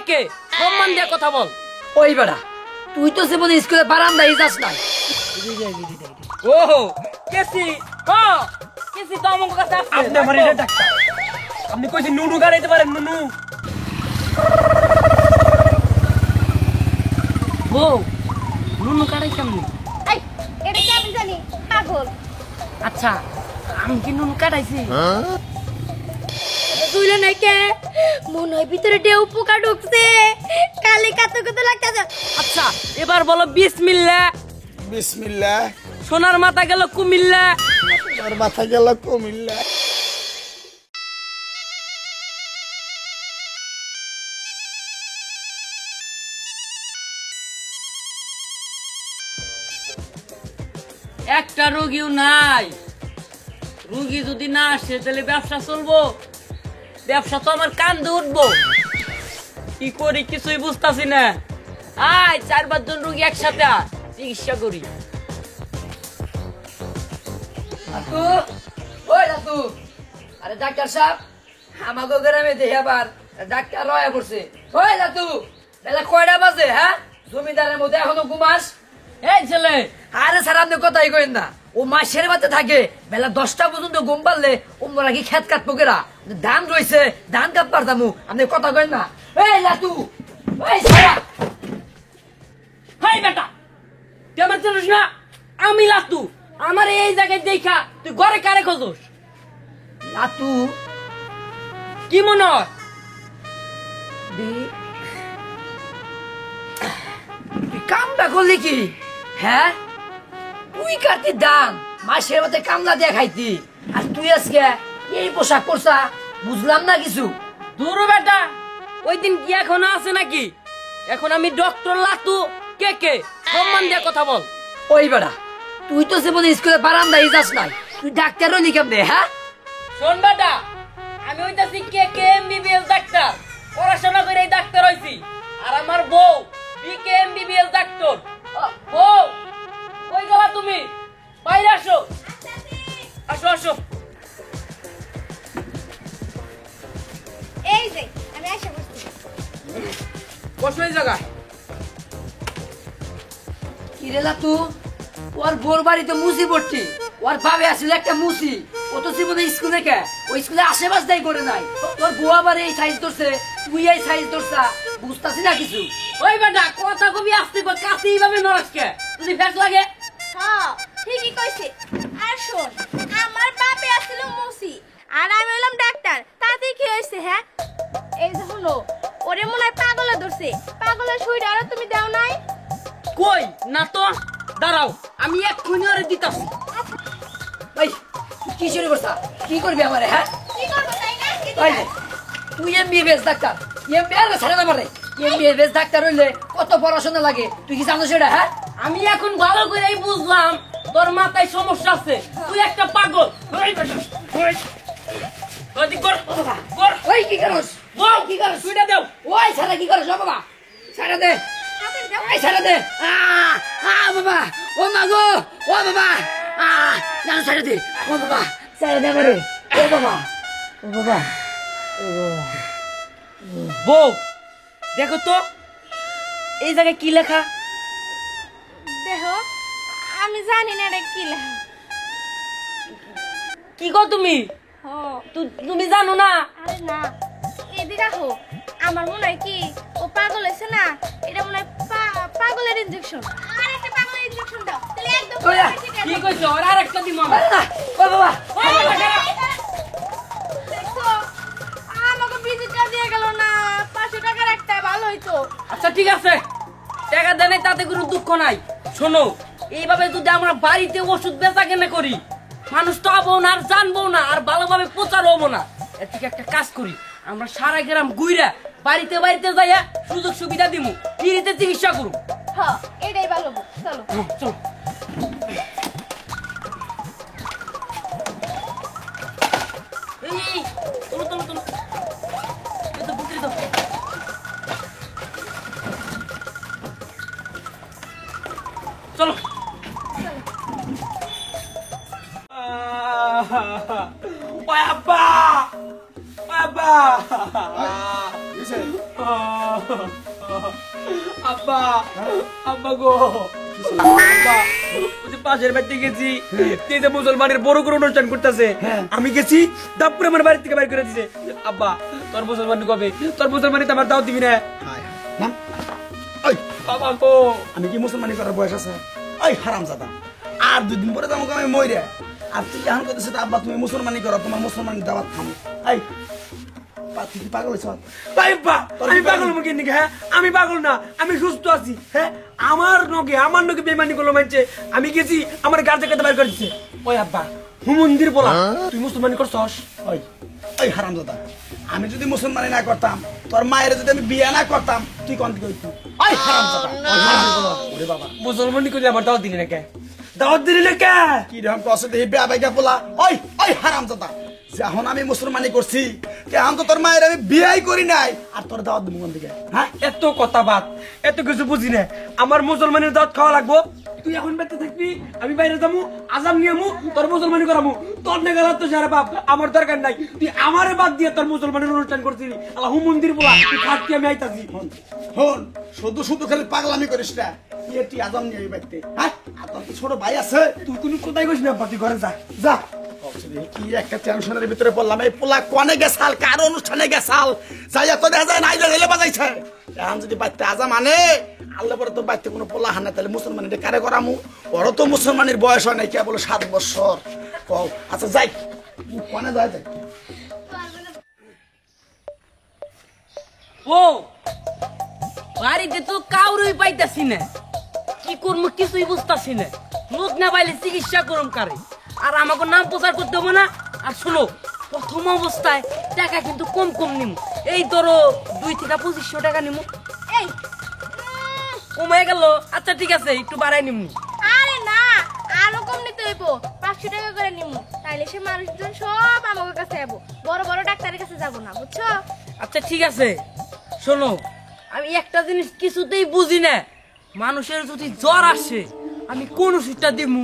কে সম্মান দিয়ে কথা বল। ওই বেড়া তুই তো জীবনে স্কুলে বারান্দায় যাস না। ও কেসি কেসি তো আমার কাছে আসছে। আপনি আমার এটা ডাক্তার, আপনি কইছেন নুনু গাড়াইতে পারেন নুনু। বউ নুনু কাটাই কেমনি? এই এটা কি আমি জানি পাগল। আচ্ছা আমি কি নুনু কাটাইছি? তুইলে নাই কে মন হয় ভিতরে ডেউ পোকা ঢুকছে কালি কাতো কাতো লাগতাছে। আচ্ছা এবার বলো বিসমিল্লাহ। বিসমিল্লাহ। সোনার মাথা গেল কুমিল্লা। আমার মাথা গেল কুমিল্লা। একটা রোগীও নাই। রোগী যদি না আসে তাহলে ব্যবসা চলবো? ব্যবসা তো আমার কান্দে উঠবো। কি করি কিছুই বুঝতাছি না। আয় 4-5 জন রোগী একসাথে চিকিৎসা করি। আরে ডাক্তার সাহেব আমাকে গ্রামে দেখি আবার ডাক্তার রয়া করছে। ওই দাদু বেলা কয়টা বাজে? হ্যাঁ জমিদারের মধ্যে এখনো ঘুমাস? এই ছেলে আরে স্যার আপনি কথাই কইেন না। ও মাসের বাতে থাকে বেলা 10টা পর্যন্ত ঘুম পারলে ওমরা কি খেত কাটবো কেরা? ধান রয়েছে ধান কাট পারতামু। আপনি কথা কইেন না। এই লাতু ওই সারা হাই বেটা তুই আমার চিনিস না? আমি লাতু। আমার এই জায়গায় দেখা তুই ঘরে কারে খোঁজস? লাতু কি মনে হয়? তুই কামটা করলি কি? হ্যাঁ তুই কাটতি দান মাসের মধ্যে কামলা দিয়ে খাইতি আর তুই আজকে এই পোশাক পরছা বুঝলাম না কিছু। দূর বেটা ওই দিন কি এখনো আছে নাকি? এখন আমি ডক্টর লাতু। কে সম্মান দিয়ে কথা বল। ওই বেড়া তুই তো জীবনে স্কুলে বারান্দায় যাস নাই, তুই ডাক্তার হলি কেমনে? হ্যাঁ শোন বেটা আমি হইতাছি কে এমবিবিএস ডাক্তার। পড়াশোনা করে এই ডাক্তার হইছি। আর আমার বউ বিকে এমবিবিএস ডাক্তার। বউ কই গেলা তুমি? বাইরে আসো আসো আসো। এই যে আমি আশা করছি বসো এই জায়গায়। কিরে লাতু ওর বোর বাড়িতে মুসি পড়ছি। ওর ভাবে আসলে একটা মুসি। ও তো জীবনে স্কুলে কে ওই স্কুলে আশেপাশটাই করে নাই। তোর বউ আবার এই সাইজ ধরছে তুই এই সাইজ ধরছা বুঝতাছি না কিছু। ওই বেটা কথা কবি আসতে কর কাছে এইভাবে নরসকে যদি ফেস লাগে। হ্যাঁ ঠিকই কইছে। আর শোন আমার বাপে আসছিল মুসি আর আমি হলাম ডাক্তার, তাতে কি হয়েছে? হ্যাঁ এই যে হলো ওরে মনে হয় পাগলে ধরছে। পাগলের সুইটা আর তুমি দাও নাই? কই না তো। দাঁড়াও আমি এক্ষুনি ওরে দিতাছি। ভাই তুই কি শুরু করছা? কি করবি আমারে? হ্যাঁ কি করবো তাই না? ভাই তুই এমবিবিএস ডাক্তার। এমবিবিএস ছাড়া না পারে। এমবিবিএস ডাক্তার হইলে কত পড়াশোনা লাগে তুই কি জানো সেটা? হ্যাঁ আমি এখন ভালো করেই বুঝলাম তোর মাথায় সমস্যা আছে। তুই একটা পাগল। ওই বেটা ওই ওই কর কর। ওই কি করস? বউ কি করস? সুইটা দাও। ওই ছাড়া কি করস? ও বাবা ছাড়া দে। ওই ছাড়া দে। বাবা ও মা গো ও বাবা জানো ছাড়া দে। ও বাবা ছাড়া দে আমারে। ও বাবা ও বাবা ও বাবা। বউ দেখো তো এই জায়গায় কি লেখা? দেখো আমি জানি না এটা কি লেখা। কি গো তুমি? তুমি জানো না? আরে না এদিকে রাখো। আমার মনে হয় কি ও পাগল হয়েছে না, এটা মনে হয় পাগলের ইনজেকশন। আর একটা পাগলের ইনজেকশন দাও তাহলে একদম ঠিক আছে। কি কইছো? ওর আরেকটা দিমু আমি। ও বাবা দেখছো আমাকে ভিজিটটা দিয়ে গেল না। 500 টাকার একটা ভালো হইতো। আচ্ছা ঠিক আছে টাকা দেয় নাই তাতে কোনো দুঃখ নাই। শোনো এইভাবে যদি আমরা বাড়িতে ওষুধ বেচা কেনা করি মানুষ তো হবো না আর জানবো না আর ভালোভাবে প্রচার হবো না। এর থেকে একটা কাজ করি আমরা সারা গ্রাম ঘুইরা বাড়িতে বাড়িতে যাইয়া সুযোগ সুবিধা দিমু ফ্রিতে চিকিৎসা করু। হ্যাঁ এটাই ভালো। চলো চলো এই চলো চলো চলো এই তো বুঝলি তো। চলো Apa? Apa? আব্বা আব্বা গো আব্বা ওই যে পাশের বাড়িতে গেছি এই যে মুসলমানের বড় করে অনুষ্ঠান করতেছে আমি গেছি দাপুরে আমার বাড়ি থেকে বাইর করে দিছে আব্বা তোর মুসলমান কবে তোর মুসলমানি তো আমার দাও দিবি না নাম ওই বাবা গো আমি কি মুসলমানি করার বয়স আছে ওই হারামজাদা আর 2 দিন পরে তোমাকে আমি মইরা আর তুই এখন কইতেছিস আব্বা তুমি মুসলমানি করো তোমার মুসলমানি দাওয়াত খামো এই তুই কি পাগল হইছ আমি পাগল মুখে নিকে হ্যাঁ আমি পাগল না আমি সুস্থ আছি হ্যাঁ আমার নগে বেমানি করলো মানছে আমি গেছি আমার গাছ থেকে বাইর করে দিচ্ছে ওই আব্বা হুমন্দির বলা তুই মুসলমানি করছস ওই ওই হারামজাদা আমি যদি মুসলমানি না করতাম তোর মায়ের যদি আমি বিয়ে না করতাম তুই কোন দিকে হইতি ওই হারামজাদা ওরে বাবা মুসলমানি করে আমার দাওয়াত দিলি না কে দাওয়াত দিলি না কে কি রকম কষ্ট দেহি বেয়া বাইকা পোলা ওই ওই হারামজাদা যখন আমি মুসলমানি করছি এখন তো তোর মায়ের আমি বিয়াই করি নাই আর তোর দাওয়াত দেবো কোন দিকে হ্যাঁ এত কথা বাদ এত কিছু বুঝি না আমার মুসলমানের দাওয়াত খাওয়া লাগবো তুই এখন বেঁচে থাকবি আমি বাইরে যাবো আজাম নিয়ে আমু তোর মুসলমানি করামু তোর নেগাল তো সারা বাপ আমার দরকার নাই তুই আমারে বাদ দিয়ে তোর মুসলমানের অনুষ্ঠান করছিলি আল্লাহ মন্দির বলা তুই খাচ্ছি আমি আইতাছি হন শুধু শুধু খালি পাগলামি করিস না তুই আজম নিয়ে এই বাড়িতে হ্যাঁ আর তোর কি ছোট ভাই আছে তুই কোনো কোথায় গেছিস না তুই ঘরে যা যা কি একটা টেনশনের ভিতরে পড়লাম এই পোলা কনে গেছাল কার অনুষ্ঠানে গেছাল যাইয়া তো দেখা যায় নাই হেলে বাজাইছে এখন যদি বাড়িতে আজা মানে আল্লাহ পরে তোর বাড়িতে কোনো পোলা হানে তাহলে মুসলমানিটা কারে করামু ওরও তো মুসলমানের বয়স হয় নাই কেবল 7 বছর কও আচ্ছা যাই কনে যায় যাই ও বাড়িতে তো কাউরই পাইতাছি না কি করবো কিছুই বুঝতাছি না লোক না পাইলে চিকিৎসা করুম কারে আর আমাকে নাম প্রচার করতে হবে না আর শোনো প্রথম অবস্থায় টাকা কিন্তু কম কম নিমু এই ধরো 2 থেকে 2500 টাকা নিমু এই কমে গেল আচ্ছা ঠিক আছে একটু বাড়াই নিমু আরে না আরো কম নিতে হইব 500 টাকা করে নিমু তাইলে সে মানুষজন সব আমার কাছে যাবো বড় বড় ডাক্তারের কাছে যাব না বুঝছো আচ্ছা ঠিক আছে শোনো আমি একটা জিনিস কিছুতেই বুঝি না মানুষের যদি জ্বর আসে আমি কোন ওষুধটা দিমু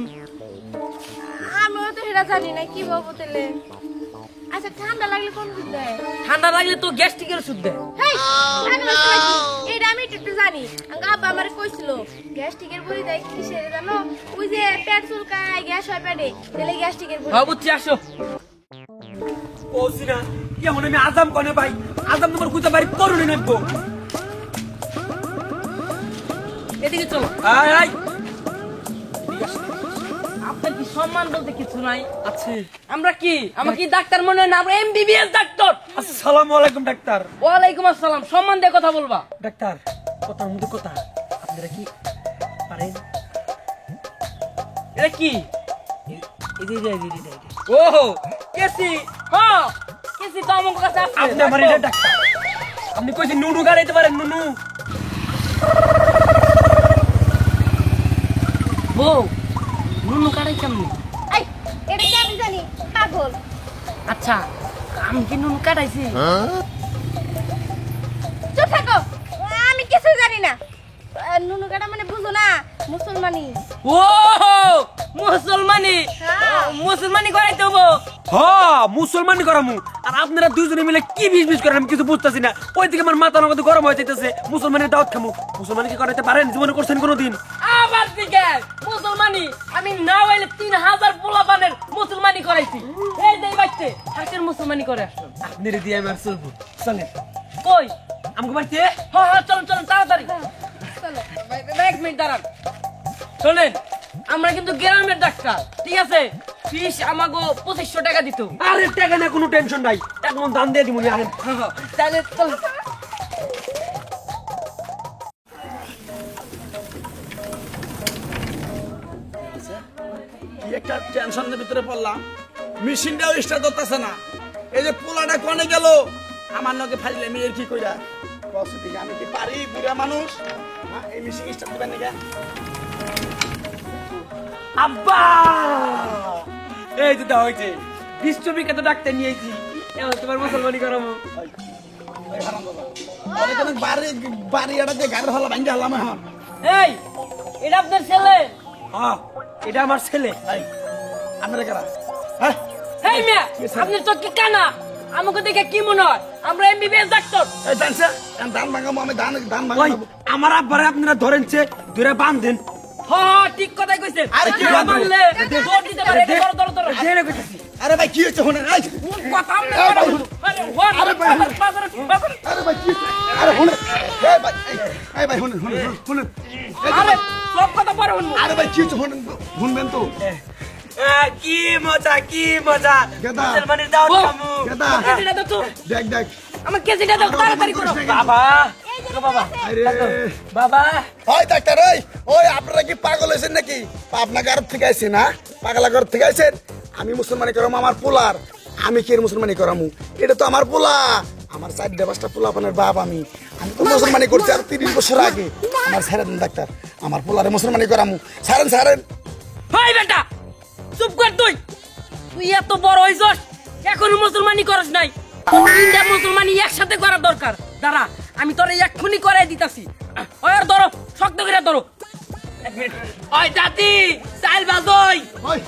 আমিও তো সেটা জানি না কি বলবো তাহলে আচ্ছা ঠান্ডা লাগলে কোন ওষুধ দেয় ঠান্ডা লাগলে তো গ্যাস্ট্রিকের ওষুধ দেয় হেই আগে না এটা আমি একটু জানি আব্বা আমারে কইছিল গ্যাস্ট্রিকের বড়ি দেয় কিসের জানো ওই যে পেট চুলকায় গ্যাস হয় পেটে তাহলে গ্যাস্ট্রিকের বড়ি হ্যাঁ বুঝছি আসো ও সিনা এখন আমি আজাম কনে ভাই আজাম তোমার খুঁজে বাড়ি করুনি নাকবো এদিকে চলো আয় আয় আপনার কি সম্মান বলতে কিছু নাই আছে আমরা কি আমরা কি ডাক্তার মনে হয় না আমরা এমবিবিএস ডাক্তার আসসালামু আলাইকুম ডাক্তার ওয়ালাইকুম আসসালাম সম্মান দিয়ে কথা বলবা ডাক্তার কথার মধ্যে কথা আপনারা কি পারেন এটা কি ও কেসি হ্যাঁ কেসি তো আমার কাছে আছে আপনি আমার এটা ডাক্তার আপনি কইছেন নুনু গাড়াইতে পারেন নুনু বউ নুনু কাটাই কেমনি এই এটা কি আমি জানি পাগল আচ্ছা আমি কি নুনু কাটাইছি চুপ থাকো আমি কিছু জানি না নুনু কাটা মানে বুঝো না মুসলমানি ও মুসলমানি হ্যাঁ। মুসলমানি করাইতে হবো হ্যাঁ মুসলমানি করামু আর আপনারা দুইজনে মিলে কি বিষ করেন আমি কিছু বুঝতেছি না ওই দিকে আমার মাথা নগদ গরম হয়ে যাইতেছে মুসলমানের দাওয়াত খামু মুসলমানি কি করাইতে পারেন জীবনে করছেন কোনোদিন আবার দিকে মুসলমানি আমি না হইলে 3000 পোলাপানের মুসলমানি করাইছি এই দেই বাইতে হাকের মুসলমানি করে আসছো আপনারে দিয়ে আমি আর চলবো চলেন কই আমাকে বাড়িতে হ্যাঁ হ্যাঁ চলুন চলুন তাড়াতাড়ি চলো 1 মিনিট দাঁড়ান শোনেন আমরা কিন্তু গ্রামের ডাক্তার ঠিক আছে ফিস আমাগো 2500 টাকা দিত আরে টাকা না কোনো টেনশন নাই এখন দান দিয়ে দিমুনি আহেন তাহলে চল কি একটা টেনশনের ভিতরে পড়লাম মেশিনটাও স্টার্ট করতেছে না এই যে পোলাটা কনে গেল আমার নকে ফাইলে আমি এর কি কইরা কষ্ট দিকে আমি কি পারি বুড়া মানুষ হ্যাঁ, এই মেশিন স্টার্ট দিবেন নাকি আব্বা এই তো দাও হইছে বিশ্ববিখ্যাত ডাক্তার নিয়েছি এবার তোমার মুসলমানি করাবো এই হারামজাদা অনেক অনেক বাড়ি এটা দিয়ে গাড়ির হলা ভাঙ্গা হলাম এখন এই এটা আপনার ছেলে হ্যাঁ এটা আমার ছেলে এই আপনারা কারা হ্যাঁ এই মিয়া আপনি তো কি কানা আমাকে দেখে কি মনে হয় আমরা এমবিবিএস ডাক্তার? এই জানছে ধান ভাঙাবো আমি ধান ধান ওই ভাঙাবো আমার আব্বারে আপনারা ধরেনছে ধরে বাঁধেন। হ্যাঁ ঠিক কথাই কইছেন। আরে কি না বাদ মানলে জোর দিতে পারে। ধরো ধরো ধরো। জেনে কইতাছি। আরে ভাই কি হয়েছে শুনে এই কথা আমরা এই ভাই, আরে হন আরে ভাই, আরে ভাই কি আরে শুনে এই ভাই এই ভাই শুনে শুনে শুনে আরে সব কথা পরে শুনবো। আরে ভাই কি হয়েছে শুনেন শুনবেন তো কি মজা কি মজা গেদা। মুসলমানের দাওয়াত ও। খামু। গেদা কেজিটা দাও তো। দেখ দেখ আমার কেজিটা দাও তাড়াতাড়ি করো। বাবা ও বাবা আরে বাবা ওই ডাক্তার ওই আপনারা কি পাগল হয়েছেন নাকি আপনার ঘর থেকে আইছি না পাগলা ঘর থেকে আইছেন আমি মুসলমানি করাম আমার পোলার আমি কি এর মুসলমানি করামু এটা তো আমার পোলা আমার 4-5টা পোলা আপনার বাপ আমি তো মুসলমানি করছি আর 30 বছর আগে আমার ছেড়ে দেন ডাক্তার আমার পোলারে মুসলমানি করামু ছাড়েন ছাড়েন হাই বেটা চুপ কর তুই। তুই এত বড় হইছস এখনো মুসলমানি করস নাই। তিনটা মুসলমানি একসাথে করা দরকার। দাঁড়া আমি তোরে এক্ষুনি করাই দিতাছি। ওই আর ধরো শক্ত করে ধরো। ওই জাতি চাইল বাজই। ওই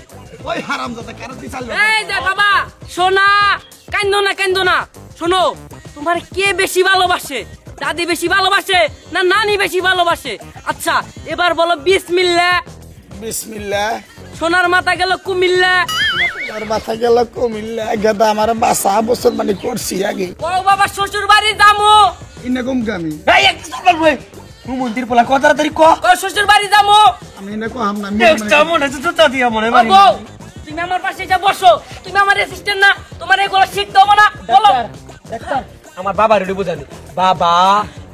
ওই হারামজাদা কেন তুই চাল এই যে বাবা সোনা কান্দো না শোনো তোমার কে বেশি ভালোবাসে? দাদি বেশি ভালোবাসে না নানি বেশি ভালোবাসে? আচ্ছা এবার বলো বিসমিল্লাহ। বিসমিল্লাহ সোনার মাথা গেল কুমিল্লা। আর মাথা গেল কুমিল্লা গেদা আমার বাসা মুসলমানি করছি আগে ও বাবা শ্বশুর বাড়ি যামু। ইন্না কমকামি এই এক সকাল ভাই মন্দির পোলা কত তাড়াতাড়ি ক ও শ্বশুর বাড়ি যামু। আমি ইন্না কো হাম না একটা মনে হচ্ছে জুতা দিয়া মনে ও বাড়ি বউ, তুমি আমার পাশে যা বসো। তুমি আমার অ্যাসিস্ট্যান্ট না? তোমার এগুলো শিখতে হবে না? বলো। ডাক্তার আমার বাবা রেডি বুঝানি বাবা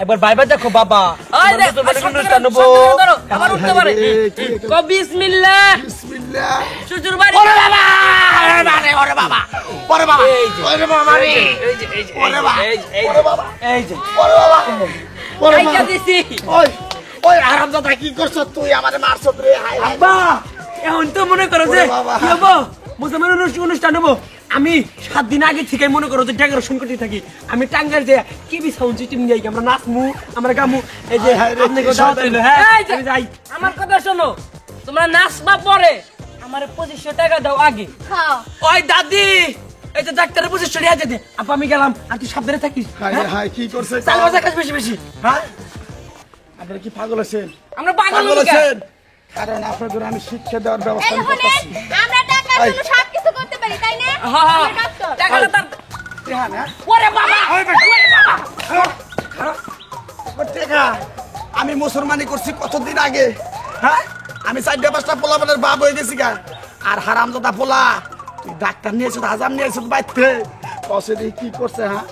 একবার বাইবা দেখো বাবা ওই দেখ, তোমার মুসলমানের শক্ত করে অনুষ্ঠান নেবো। ধরো, আবার উঠতে পারে। কও বিসমিল্লাহ। বিসমিল্লাহ শ্বশুর বাড়ি। ওরে বাবা ওরে বাবা ওরে বাবা এই যে, ওরে বাবা রে এই যে এই যে ওরে বাবা এই যে, এই যে, ওরে বাবা এই যে ওরে বাবা ওরে কাইকা বাবা দিছি। ওই ওই হারামজাদা কি করছ তুই আমারে মারছত রে হাই হাই আব্বা এখন তো মনে করো যে ওরে বাবা। কি হবো মুসলমানের অনুষ্ঠান হবো আমি 7 দিন আগে থেকে মনে করো যে ডেকোরেশন করতে থাকি আমি টাঙ্গাইল যে কিবি সাউন্ড সিস্টেম নিয়ে আই আমরা নাচমু আমরা গামু এই যে হায় রে, আপনাকে কি দাওয়াত শয়তান। রইলো হ্যাঁ এই যে, আমি যাই আমার কথা শোনো, তোমরা নাচবা পরে আমার 2500 টাকা দাও আগে। খাও ওই দাদি এই যে ডাক্তারের বুঝে সরিয়ে যেতে আপা আমি গেলাম আর তুই সাবধানে থাকিস হাই হাই কি করছে চাল বাজা কাজ বেশি বেশি হ্যাঁ আপনারা কি পাগল আছেন আমরা পাগল পাগল হই কেন? আছেন কারণ আপনাদের আমি শিক্ষা দেওয়ার ব্যবস্থা এই আমি শুনেন করতেছি আমরা টাকার এই। জন্য সব কিছু করতে পারি তাই না হ্যাঁ, হ্যাঁ, আমরা ডাক্তার। টাকাটা তার। হ্যাঁ না ওরে বাবা, ওরে বাবা। দেখা আমি মুসলমানি করছি কতদিন আগে হ্যাঁ আমি 4-5টা পোলা বানের বাপ হয়ে গেছি গা আর হারামজাদা পোলা তুই ডাক্তার নিয়েছ হাজাম নিয়েছ বাইতে কসে দিয়ে কি করছে হ্যাঁ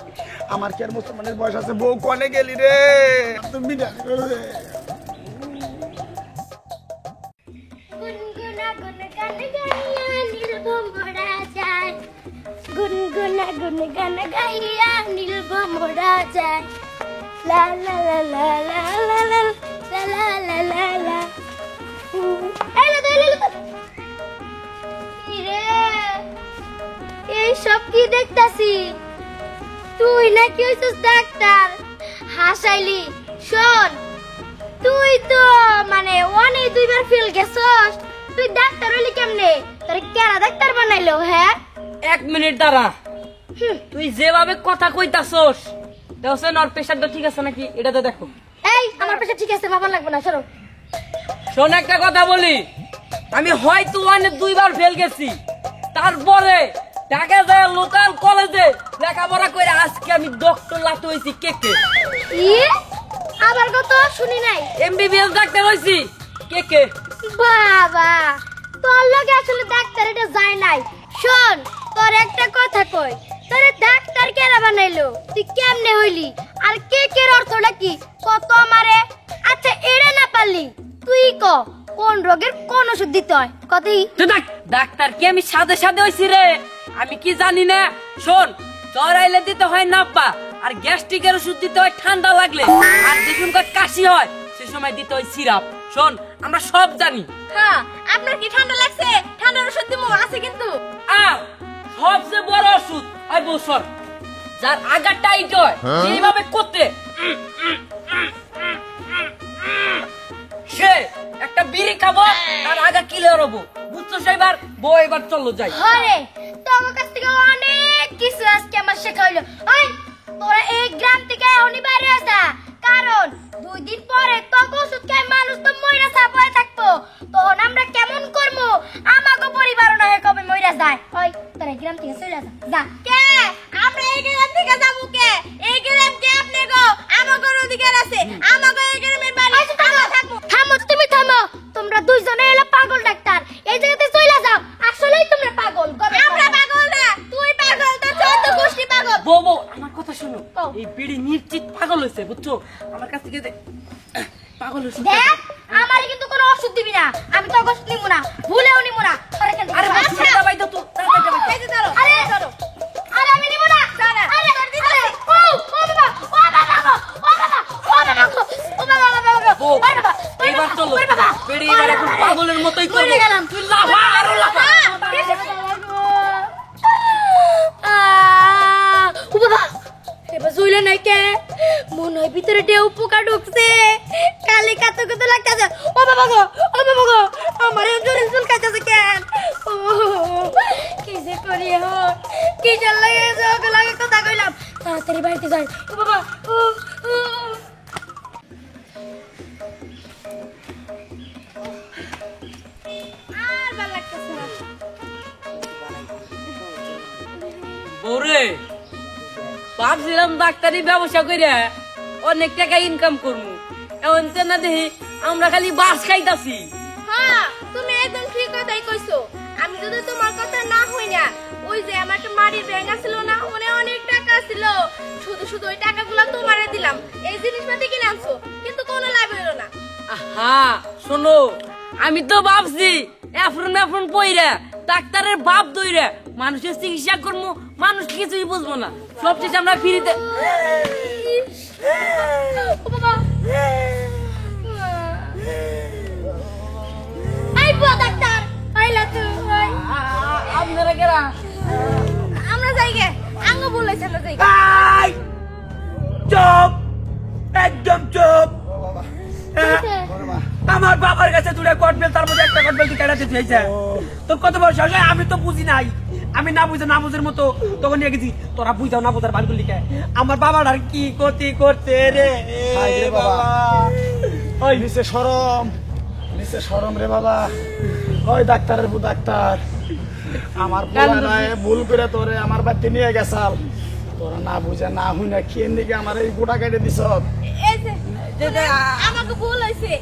আমার কি আর মুসলমানের বয়স আছে বউ কনে গেলি রে তুমি গুনগুনা গুন গান গাইয়া নীলভমরা যায় গুনগুনা গুন গান গাইয়া নীলভমরা যায় লা লা লা লা লা লা লা লা লা লা লা এই সব কি দেখতাছি তুই নাকি হইছিস ডাক্তার হাসাইলি শোন তুই তো মানে অনেক দুইবার ফেল গেছস তুই ডাক্তার হইলি কেমনে তোর কেনা ডাক্তার বানাইলো হ্যাঁ 1 মিনিট দাঁড়া। তুই যেভাবে কথা কইতাছস দেখছেন ওর প্রেশারটা ঠিক আছে নাকি এটা তো দেখো। এই আমার পেশা ঠিক আছে বাবা লাগবে না সরো শোন একটা কথা বলি, আমি হয়তো অনেক 2বার ফেল গেছি, তারপরে ঢাকা যায় লোকাল কলেজে লেখাপড়া করে আজকে আমি ডক্টর লাট হয়েছি কে কে ই আবার কত শুনি নাই এমবিবিএস ডাক্তার হয়েছি কে কে। বাবা তোর লগে আসলে ডাক্তার এটা যায় নাই শোন তোর একটা কথা কই তোরে ডাক্তার কেন বানাইলো তুই কেমনে হইলি আর কে কে অর্থটা কি কত আমারে আচ্ছা এড়ে না পারলি তুই ক কোন রোগের কোন ওষুধ দিতে হয় কতই তো দেখ ডাক্তার কি আমি সাথে সাথে হয়েছি রে, আমি কি জানি না। শোন জ্বর আইলে দিতে হয় নাপ্পা আর গ্যাস্ট্রিকের ওষুধ দিতে হয় ঠান্ডা লাগলে আর যখন কাশি হয় সে সময় দিতে হয় সিরাপ। শোন আমরা সব জানি। হ্যাঁ আপনার কি ঠান্ডা লাগছে ঠান্ডার ওষুধ দিমু আছে কিন্তু আর সবচেয়ে বড় ওষুধ ওই বছর যার আগা টাইট হয় এইভাবে করতে সে একটা বিড়ি খাবো আর আগা কিলে হবো বুঝছো সেবার বউ এবার চলো যাই। হরে তোমার কাছ থেকে অনেক কিছু আজকে আমার শেখা হইলো। ওই তোরা এই গ্রাম থেকে এখনই বাইরে আসা, কারণ 2 দিন পরে তোকে ওষুধ খাই মানুষ তো মইরা চাপায় থাকবো, তখন আমরা কেমন করবো? আমাকে পরিবার না হয়ে কবে মইরা যায়। ওই তোরা এই গ্রাম থেকে চলে যা, যা। কে আমরা এই গ্রাম থেকে যাবো কে? এই গ্রাম কে আপনি গো? আমাগোর অধিকার আছে, আমাগো এই গ্রামের বাড়ি, আমরা থাকবো। থামো, তুমি থামো। তোমরা দুইজনে এলো পাগল ডাক্তার, এই জায়গাতে চলে যাও। আসলেই তোমরা পাগল। আমরা পাগল না, তুই পাগল, তোর চোদ্দ গোষ্ঠী পাগল। বউ আমার কথা শোনো, কও। এই বিড়ি নিশ্চিত পাগল হয়েছে বুঝছো, আমার কাছ থেকে পাগল হয়েছে। দেখ, আমারে কিন্তু কোনো ওষুধ দিবি না, আমি তো ওষুধ নিব না, ভুলেও নিব না। আরে কেন? আরে বাবা, সেটা বাইতো তো, তাড়াতাড়ি বাইতো। এই যে ধরো, আরে ধরো। আরে আমি নিব না। দাঁড়া। আরে আরে ও বাবা, ও বাবা, ও বাবা, ও বাবা, ও বাবা, ও বাবা, বউ, ও বাবা, এইবার চলো, ওরে বাবা, বিড়ি এবার এখন পাগলের মতোই করবো। মরে গেলাম। তুই লাফা আরো লাফা। ও বাবা, এবার জুইলে নাই কে? মনে হয় ভিতরে ডেউ পোকা ঢুকছে, কালি কাতো কাতো লাগতেছে। ও বাবা গো, ও বাবা গো, আমার জোরে চুল কাটতেছে কেন? ও কি যে করি এখন, কি জাল লাগে লাগে কথা কইলাম, তাড়াতাড়ি বাড়িতে যাই। ও বাবা, ও ও আর ভালো লাগতেছে না। বউরে, ভাবছিলাম ডাক্তারি ব্যবসা করে অনেক টাকা ইনকাম করবো, এখন তো না দেখি আমরা খালি বাস খাইতাছি। হ্যাঁ, তুমি একদম ঠিক কথাই কইছো। আমি যদি তোমার কথা না হই না, ওই যে আমার একটা মাড়ির ব্যাংক ছিল না, ওনে অনেক টাকা ছিল, শুধু শুধু ওই টাকাগুলো তোমারে দিলাম, এই জিনিসপাতি কিনে আনছো, কিন্তু কোনো লাভ হইলো না। আহা শোনো, আমি তো ভাবছি এফরন পইরা ডাক্তারের বাপ দইরা মানুষের চিকিৎসা করবো, মানুষ কিছুই বুঝবো না, সব শেষে আমরা ফ্রিতে। ও বাবা, আই বুয়া ডাক্তার, আইলা তুই। আপনারা কেরা? আমরা যাই গে, আঙ্গ বলেছে আমরা যাই গে। এই, চুপ, একদম চুপ। আমার বাবার কাছে দুটা কটবেল, তার মধ্যে একটা কটবেল কেটে দিয়েছে। তোর কত বয়স হয়েছে? আমি তো বুঝি নাই, আমি না বুঝে না বুঝের মতো তখন নিয়ে গেছি। তোরা বুঝাও না বুঝার বালগুলি কে? আমার বাবার আর কি ক্ষতি করতে রে হায় রে বাবা। বাবা। ওই নিচে সরম রে বাবা। ওই ডাক্তারের বউ ডাক্তার, আমার পোলা নাই ভুল করে তোরে আমার বাড়িতে নিয়ে গেছাল, তোরা না বুঝে না হুই না খেয়ে দিকে আমার এই গোটা কেটে দিছ। এই যে আমাকে ভুল হয়েছে,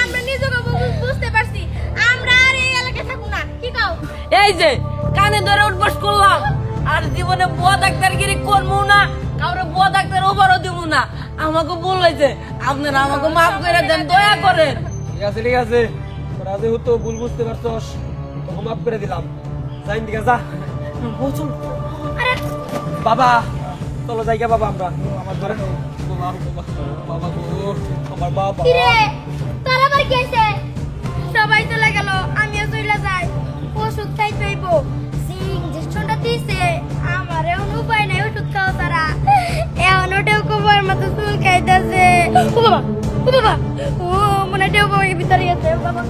আমরা নিজেকে বুঝতে পারছি, আমরা আর এই এলাকায় থাকবো না, কি কও? এই যে কানে ধরে উঠবস করলাম, আর জীবনে বুয়া ডাক্তারগিরি করবো না, কাউরে বুয়া ডাক্তার ওভারও দিব না। আমাকে ভুল হয়েছে, আপনারা আমাকে মাফ করে দেন, দয়া করেন। ঠিক আছে ঠিক আছে, তোরা যেহেতু ভুল বুঝতে পারছস তোকে মাফ করে দিলাম। যাই দিকে যা। বাবা চলো যাই গে বাবা, আমরা আমার ঘরে বাবা গো, আমার বাবা। কিরে, তোর আবার কি হইছে? সবাই চলে গেল, আমিও চলে যাই। ওষুধ খাইতে হইব, ইঞ্জেকশনটা দিছে আমার, এখন উপায় নাই ওষুধ খাওয়া তারা। এখন ওটাও কোবার মতো চুল খাইতেছে। ও বাবা, ও বাবা, ও মনে হয় ভিতরে আছে। ও বাবা,